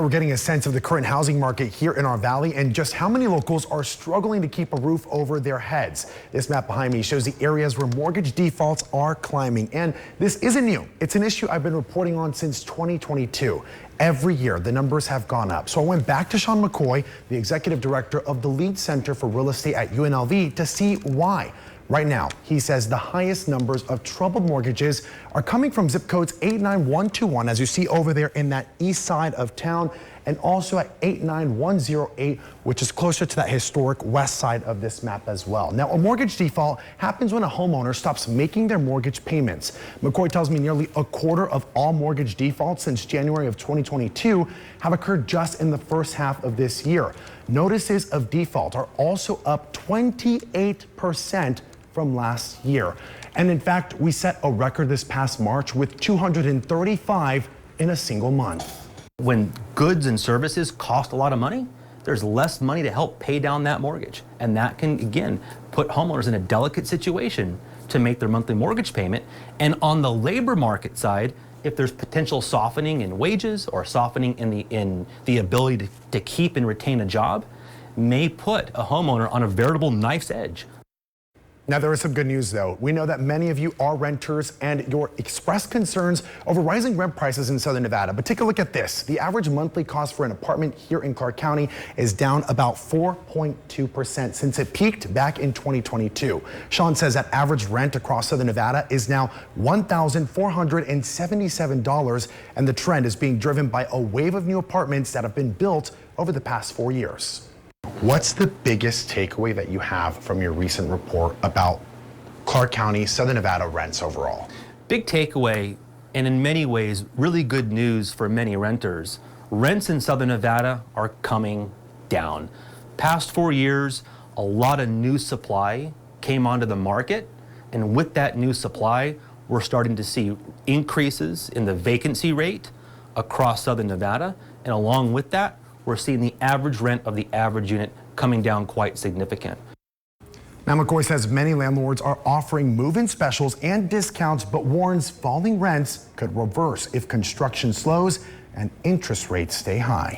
We're getting a sense of the current housing market here in our valley and just how many locals are struggling to keep a roof over their heads. This map behind me shows the areas where mortgage defaults are climbing, and this isn't new. It's an issue I've been reporting on since 2022. Every year, the numbers have gone up. So I went back to Sean McCoy, the executive director of the Lead Center for Real Estate at UNLV, to see why. Right now, he says the highest numbers of troubled mortgages are coming from zip codes 89121, as you see over there in that east side of town, and also at 89108, which is closer to that historic west side of this map as well. Now, a mortgage default happens when a homeowner stops making their mortgage payments. McCoy tells me nearly a quarter of all mortgage defaults since January of 2022 have occurred just in the first half of this year. Notices of default are also up 28% from last year. And in fact, we set a record this past March with 235 in a single month. When goods and services cost a lot of money, there's less money to help pay down that mortgage. And that can, again, put homeowners in a delicate situation to make their monthly mortgage payment. And on the labor market side, if there's potential softening in wages or softening in the ability to keep and retain a job, may put a homeowner on a veritable knife's edge. Now, there is some good news, though. We know that many of you are renters and you're expressed concerns over rising rent prices in Southern Nevada. But take a look at this. The average monthly cost for an apartment here in Clark County is down about 4.2% since it peaked back in 2022. Sean says that average rent across Southern Nevada is now $1,477, and the trend is being driven by a wave of new apartments that have been built over the past 4 years. What's the biggest takeaway that you have from your recent report about Clark County, Southern Nevada rents overall? Big takeaway, and in many ways, really good news for many renters. Rents in Southern Nevada are coming down. Past 4 years, a lot of new supply came onto the market, and with that new supply, we're starting to see increases in the vacancy rate across Southern Nevada, and along with that, we're seeing the average rent of the average unit coming down quite significant. Now, McCoy says many landlords are offering move-in specials and discounts, but warns falling rents could reverse if construction slows and interest rates stay high.